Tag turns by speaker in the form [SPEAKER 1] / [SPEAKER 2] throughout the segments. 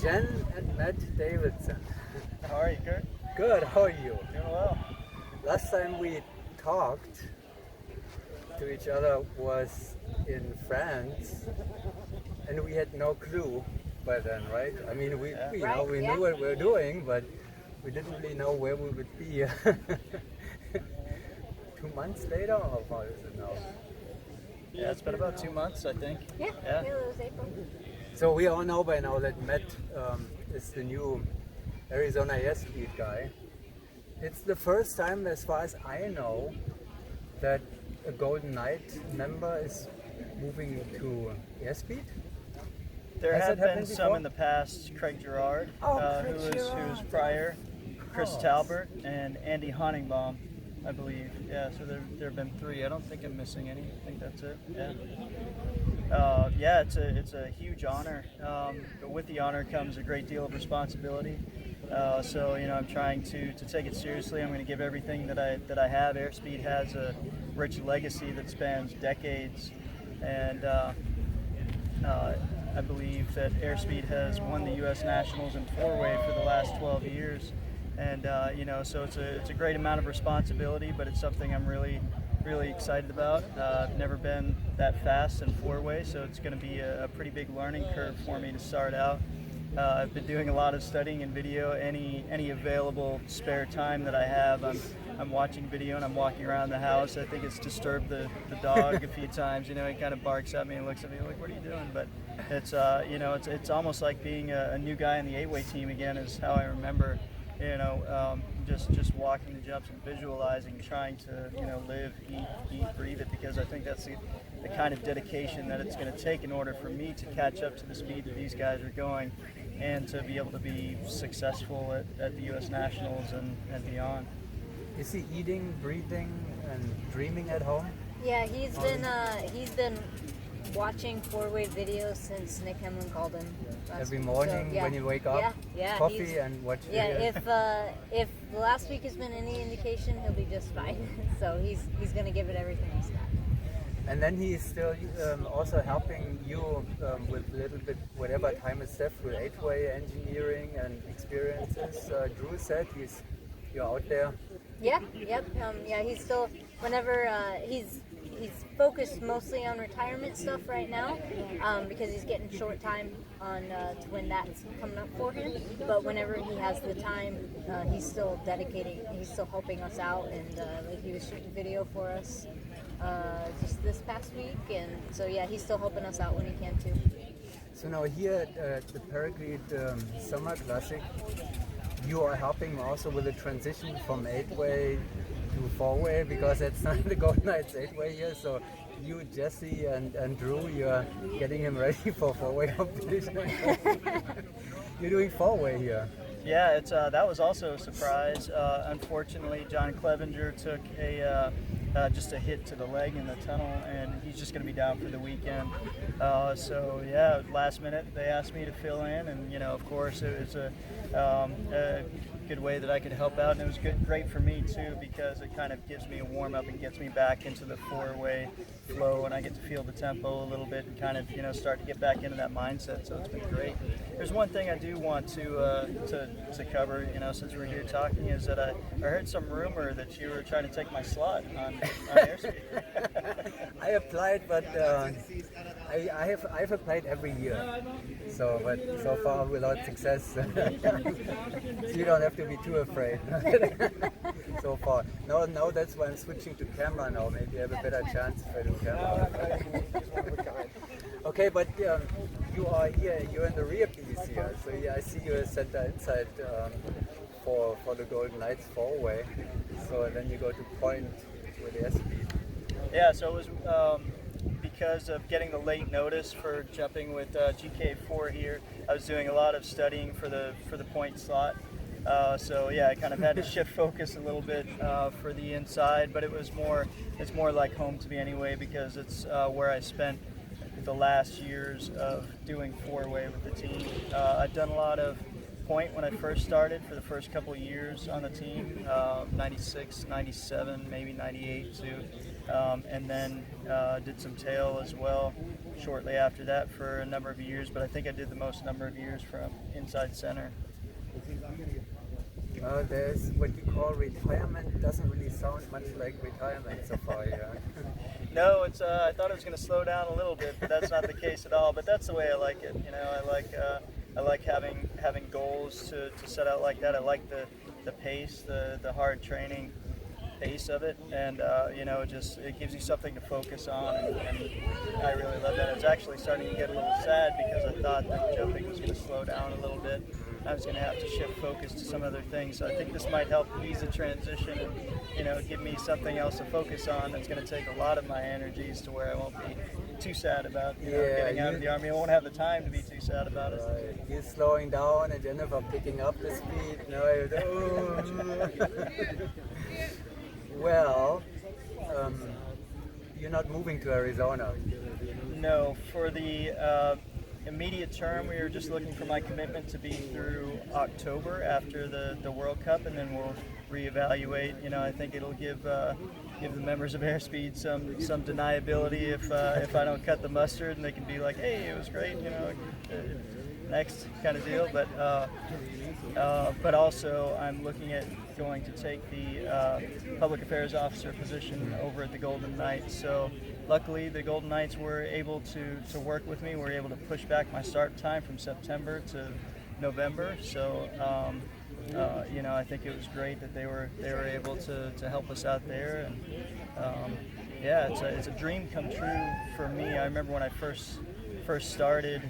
[SPEAKER 1] Jen and Matt Davidson.
[SPEAKER 2] How are you, Kurt?
[SPEAKER 1] Good, how are you?
[SPEAKER 2] Doing well.
[SPEAKER 1] Last time we talked to each other was in France, and we had no clue by then, right? I mean, we knew what we were doing, but we didn't really know where we would be 2 months later, or how is it now?
[SPEAKER 2] Yeah, it's been about 2 months, I think.
[SPEAKER 3] Yeah, it was April.
[SPEAKER 1] So we all know by now that Matt is the new Arizona airspeed guy. It's the first time, as far as I know, that a Golden Knight member is moving to airspeed.
[SPEAKER 2] There
[SPEAKER 1] Has
[SPEAKER 2] have
[SPEAKER 1] it
[SPEAKER 2] been
[SPEAKER 1] happened
[SPEAKER 2] some
[SPEAKER 1] before?
[SPEAKER 2] in the past. Craig Girard,
[SPEAKER 1] Craig
[SPEAKER 2] who was
[SPEAKER 1] Girard.
[SPEAKER 2] prior, Chris
[SPEAKER 1] Oh.
[SPEAKER 2] Talbert, and Andy Honigbaum, I believe. Yeah, so there have been 3. I don't think I'm missing any. I think that's it. Yeah. It's a huge honor. But with the honor comes a great deal of responsibility. So I'm trying to take it seriously. I'm going to give everything that I have. Airspeed has a rich legacy that spans decades, and I believe that Airspeed has won the U.S. Nationals in 4-way for the last 12 years, and so it's a great amount of responsibility, but it's something I'm really excited about. I've never been that fast in 4-way, so it's going to be a pretty big learning curve for me to start out. I've been doing a lot of studying in video. Any available spare time that I have, I'm watching video and I'm walking around the house. I think it's disturbed the dog a few times. He kind of barks at me and looks at me like, "What are you doing?" But it's it's almost like being a new guy in the 8-way team again. Is how I remember. Just walking the jumps and visualizing, trying to live, eat, breathe it, because I think that's the kind of dedication that it's going to take in order for me to catch up to the speed that these guys are going, and to be able to be successful at the U.S. Nationals and beyond.
[SPEAKER 1] Is he eating, breathing, and dreaming at home?
[SPEAKER 3] Yeah, he's been watching 4-way videos since Nick Hemlin called him.
[SPEAKER 1] Every morning when you wake up, coffee and watch videos.
[SPEAKER 3] Yeah, if the last week has been any indication, he'll be just fine. So he's going to give it everything he's got.
[SPEAKER 1] And then he is still also helping you with a little bit whatever time is left with 8-way engineering and experiences. Drew said you're out there.
[SPEAKER 3] Yeah, yep. He's still, whenever he's focused mostly on retirement stuff right now, because he's getting short time on to when that's coming up for him. But whenever he has the time, he's still dedicating. He's still helping us out, and like he was shooting video for us just this past week, and so yeah, he's still helping us out when he can too.
[SPEAKER 1] So now here at the Paraclete Summer Classic, you are helping also with the transition from 8-way to 4-way, because it's not the Golden Knights 8-way here. So you, Jesse, and Drew, you're getting him ready for 4-way competition. You're doing 4-way here.
[SPEAKER 2] Yeah, that was also a surprise. Unfortunately, John Clevenger took just a hit to the leg in the tunnel, and he's just going to be down for the weekend. So yeah, last minute they asked me to fill in, and of course it was a good way that I could help out, and it was great for me too, because it kind of gives me a warm up and gets me back into the 4-way flow, and I get to feel the tempo a little bit and kind of start to get back into that mindset. So it's been great. There's one thing I do want to cover, since we're here talking, is that I heard some rumor that you were trying to take my slot on airspeed.
[SPEAKER 1] I applied, but I've applied every year. But so far without success. So you don't have to be too afraid. So far. No, that's why I'm switching to camera now. Maybe I have a better chance if I do camera. Okay, but you are here. You're in the rear piece here. So yeah, I see you as center inside for the Golden Knights 4-way. So then you go to point with airspeed.
[SPEAKER 2] Yeah, so it was because of getting the late notice for jumping with GK4 here. I was doing a lot of studying for the point slot. So yeah, I kind of had to shift focus a little bit for the inside, but it's more like home to me anyway, because it's where I spent the last years of doing 4-way with the team. I've done a lot of point when I first started for the first couple of years on the team, 96, 97, maybe 98 too, and then did some tail as well shortly after that for a number of years, but I think I did the most number of years from inside center.
[SPEAKER 1] There's what you call retirement. Doesn't really sound much like retirement so far, yeah.
[SPEAKER 2] No, it's. I thought it was going to slow down a little bit, but that's not the case at all. But that's the way I like it. You know, I like having goals to set out like that. I like the pace, the hard training pace of it, and you know, it gives you something to focus on, and I really love that. It's actually starting to get a little sad because I thought that jumping was going to slow down a little bit. I was going to have to shift focus to some other things. So I think this might help ease the transition and, you know, give me something else to focus on that's going to take a lot of my energies to where I won't be too sad about getting out of the Army. I won't have the time to be too sad about it.
[SPEAKER 1] Right. You're slowing down and Jennifer picking up the speed. Well, you're not moving to Arizona.
[SPEAKER 2] No, for the immediate term, we were just looking for my commitment to be through October after the World Cup, and then we'll reevaluate. You know, I think it'll give the members of Airspeed some deniability if I don't cut the mustard, and they can be like, hey, it was great, you know, next kind of deal. But also I'm looking at going to take the public affairs officer position over at the Golden Knights. So luckily the Golden Knights were able to work with me. We were able to push back my start time from September to November. So you know, I think it was great that they were able to help us out there. And yeah, it's a dream come true for me. I remember when I first started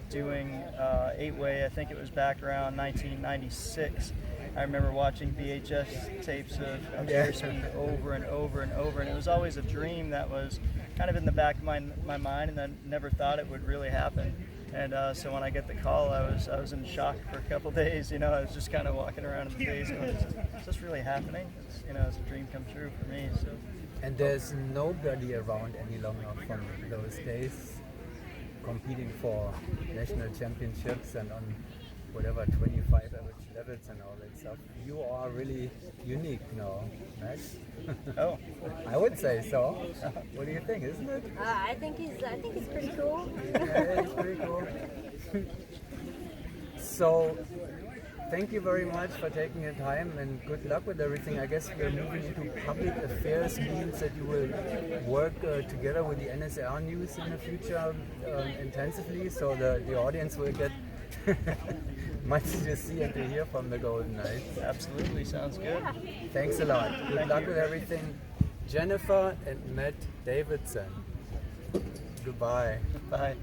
[SPEAKER 2] doing 8-way, I think it was back around 1996. I remember watching VHS tapes of Airspeed over and over and over, and it was always a dream that was kind of in the back of my mind, and I never thought it would really happen. And so when I get the call, I was in shock for a couple of days. You know, I was just kind of walking around in the days going, is this really happening? It's a dream come true for me. So.
[SPEAKER 1] And there's nobody around any longer from those days competing for national championships and on whatever 25 average levels and all that stuff. You are really unique now, Max.
[SPEAKER 2] Oh,
[SPEAKER 1] I would say so. What do you think, isn't it?
[SPEAKER 3] I think he's pretty cool.
[SPEAKER 1] Yeah, it's pretty cool. So, thank you very much for taking the time and good luck with everything. I guess we're moving into public affairs, means that you will work together with the NSL news in the future intensively, so the audience will get much to see and to hear from the Golden Knights.
[SPEAKER 2] absolutely, sounds good.
[SPEAKER 1] Thanks a lot. Good luck with everything. Jennifer and Matt Davidson. Goodbye.
[SPEAKER 2] Bye.